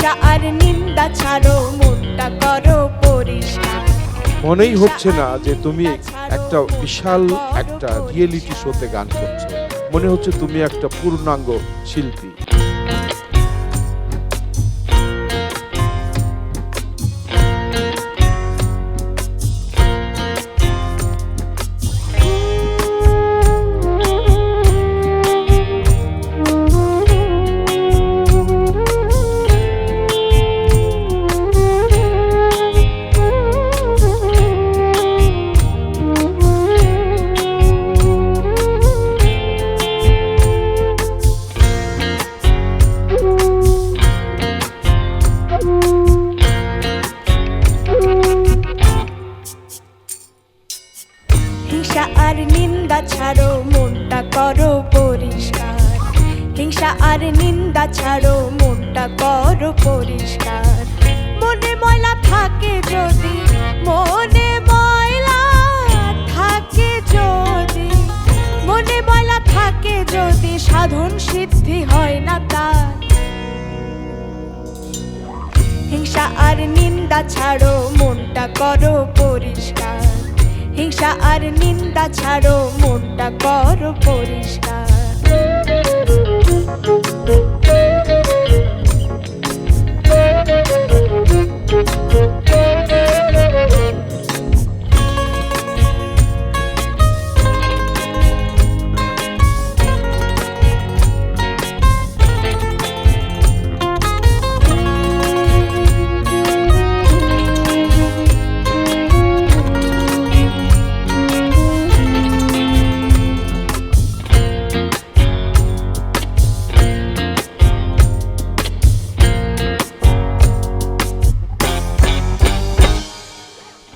হিংসা আর নিন্দা ছাড়ো, মনটা করো পরিষ্কার। মনেই হচ্ছে না যে তুমি একটা বিশাল একটা রিয়েলিটি শোতে গান করছো, মনে হচ্ছে তুমি একটা পূর্ণাঙ্গ শিল্পী। হিংসা আর নিন্দা ছাড়ো, মনটা করো পরিষ্কার। হিংসা আর নিন্দা ছাড়ো, মনটা করো পরিষ্কার। মনে ময়লা থাকে যদি, মনে ময়লা থাকে যদি, মনে ময়লা থাকে যদি, সাধন সিদ্ধি হয় না তার। হিংসা আর নিন্দা ছাড়ো, মনটা করো পরিষ্কার। হিংসা আর নিন্দা ছাড়ো, মনটা করো পরিষ্কার।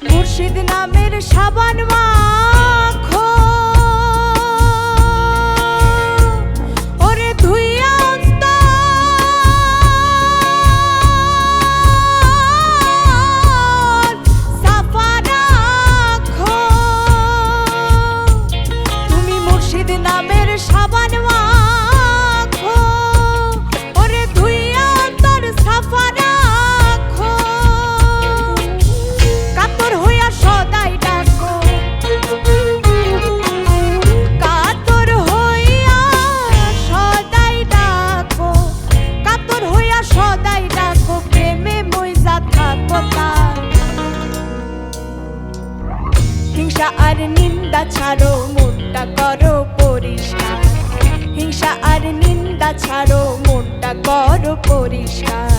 মুর্শিদ নামের সাবান মাখো, ওরে ধুইয়া অন্তর সাফা রাখো। তুমি মুর্শিদ নামের সাবান মাখো, ওরে ধুইয়া অন্তর সাফা রাখো। কাতর হইয়া সদাই ডাকো, কাতর হইয়া সদাই ডাকো, কাতর হইয়া সদাই ডাকো, প্রেমে মইজা থাকো তার। হিংসা আর নিন্দা ছাড়ো, মনটা করো পরিষ্কার। হিংসা আর নিন্দা ছাড়ো, মনটা করো পরিষ্কার।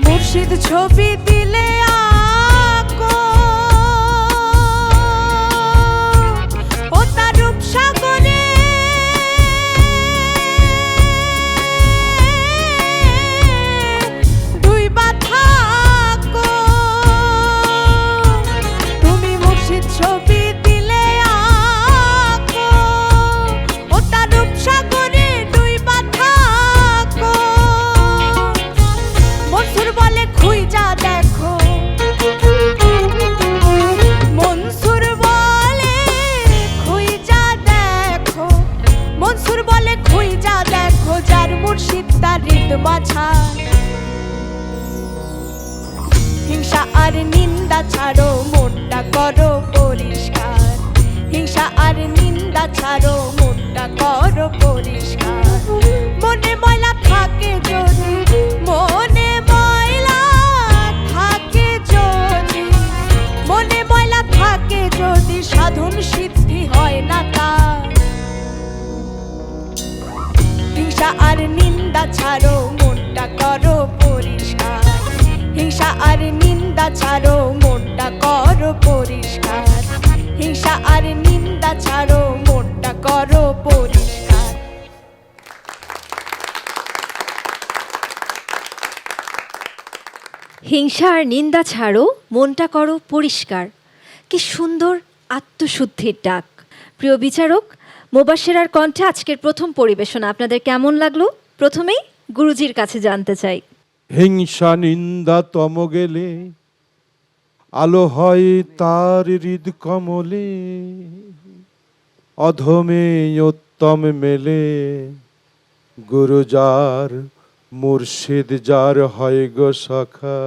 মুর্শিদ ছবি দিলে আঁকো, ও তার রূপসাগরে ডুইবা থাকো। তুমি মুর্শিদ ছবি দিলে আঁকো, ও তার রূপসাগরে ডুইবা থাকো। মনসুর বলে খুঁজা দেখো, মনসুর বলে খুঁজা দেখো, মনসুর বলে খুঁজা দেখো, যার মুর্শিদ তার হৃদ মাঝা। হিংসা আর নিন্দা ছাড়ো, মনটা করো পরিষ্কার। হিংসা আর নিন্দা ছাড়ো, মনটা করো পরিষ্কার। মনে ময়লা থাকে যদি, মনে ময়লা থাকে যদি, মনে ময়লা থাকে যদি, সাধন সিদ্ধি হয় না তার। হিংসা আর নিন্দা ছাড়ো, মনটা করো পরিষ্কার। হিংসা আর নিন্দা ছাড়ো, মনটা করো পরিষ্কার। হিংসা আর নিন্দা হিংসা আর নিন্দা ছাড়ো, মনটা করো পরিষ্কার। কি সুন্দর আত্মশুদ্ধির ডাক। প্রিয় বিচারক, মোবাশ্বেরার কণ্ঠে আজকের প্রথম পরিবেশনা আপনাদের কেমন লাগলো? প্রথমেই গুরুজির কাছে জানতে চাই। হিংসা নিন্দা তম গেলে আলো হয় তার হৃদ কমলে, অধমে উত্তম মেলে গুরু যার মুর্শিদ যার হয় গো সখা।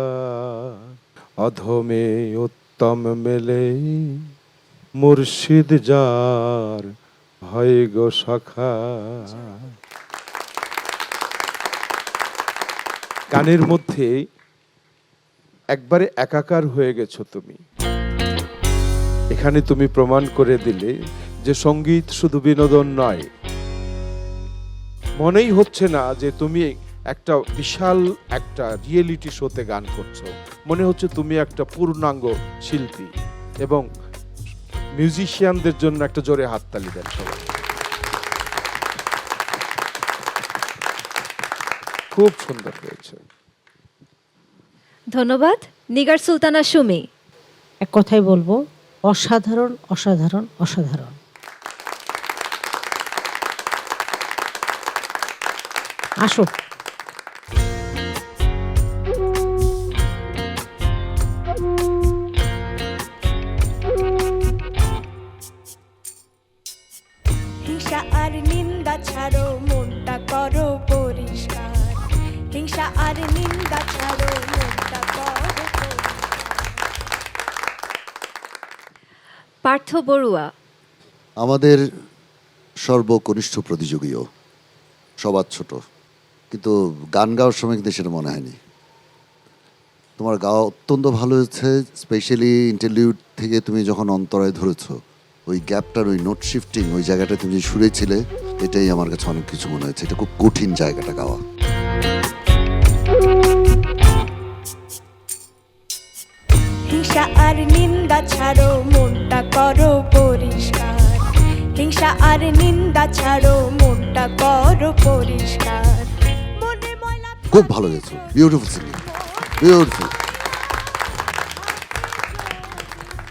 অধমে উত্তম মেলে মুর্শিদ যার হয় গো সখা। গানের মধ্যে একবারে একাকার হয়ে গেছো তুমি। এখানে তুমি প্রমাণ করে দিলে যে সঙ্গীত শুধু বিনোদন নয়। মনেই হচ্ছে না যে তুমি একটা বিশাল একটা রিয়েলিটি শোতে গান করছো, মনে হচ্ছে তুমি একটা পূর্ণাঙ্গ শিল্পী। এবং মিউজিশিয়ানদের জন্য একটা জোরে হাততালি দেন সবাই। খুব সুন্দর হয়েছে। ধন্যবাদ। নিগার সুলতানা সুমি। এক কথাই বলবো, অসাধারণ অসাধারণ অসাধারণ। আসো। হিংসা আর নিন্দা ছাড়ো, মনটা করো পরিষ্কার। হিংসা আর নিন্দা ছাড়ো, মনটা করো পরিষ্কার। পার্থ বড়ুয়া। আমাদের সর্বকনিষ্ঠ প্রতিযোগীও, সবার ছোট, কিন্তু গান গাওয়ার সময় কিন্তু সেটা মনে হয়নি। তোমার গাওয়া অত্যন্ত ভালো হয়েছে। স্পেশালি ইন্টারলিউড থেকে তুমি যখন অন্তরায় ধরেছো, ওই গ্যাপটার ওই নোট শিফটিং, ওই জায়গাটা তুমি যে সুরে ছিলে, এটাই আমার কাছে অনেক কিছু মনে হয়েছে। এটা খুব কঠিন জায়গাটা গাওয়া। হিংসা আর নিন্দা ছাড়ো, মনটা করো পরিষ্কার। হিংসা আর নিন্দা ছাড়ো, মনটা করো পরিষ্কার। মনে ময়লা খুব ভালো গেছো, বিউটিফুল সিঙ্গিং, বিউটিফুল।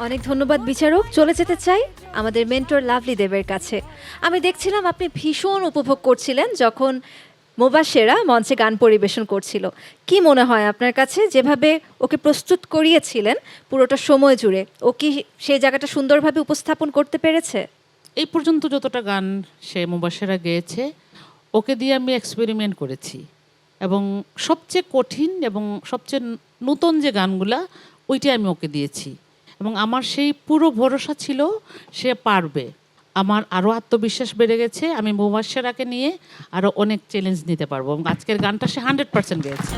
অনেক ধন্যবাদ বিচারক। চলে যেতে চাই আমাদের মেন্টর লাভলি দেবের কাছে। আমি দেখছিলাম আপনি ভীষণ উপভোগ করছিলেন যখন মোবাশ্বেরা মঞ্চে গান পরিবেশন করছিল। কি মনে হয় আপনার কাছে, যেভাবে ওকে প্রস্তুত করিয়েছিলেন পুরোটা সময় জুড়ে, ও কি সেই জায়গাটা সুন্দরভাবে উপস্থাপন করতে পেরেছে? এই পর্যন্ত যতটা গান সে মোবাশ্বেরা গেয়েছে, ওকে দিয়ে আমি এক্সপেরিমেন্ট করেছি, এবং সবচেয়ে কঠিন এবং সবচেয়ে নতুন যে গানগুলা, ওইটাই আমি ওকে দিয়েছি। এবং আমার সেই পুরো ভরসা ছিল সে পারবে। আমার আরও আত্মবিশ্বাস বেড়ে গেছে। আমি মোবাশ্বেরাকে নিয়ে আরও অনেক চ্যালেঞ্জ নিতে পারবো, এবং আজকের গানটা সে 100% গেয়েছে।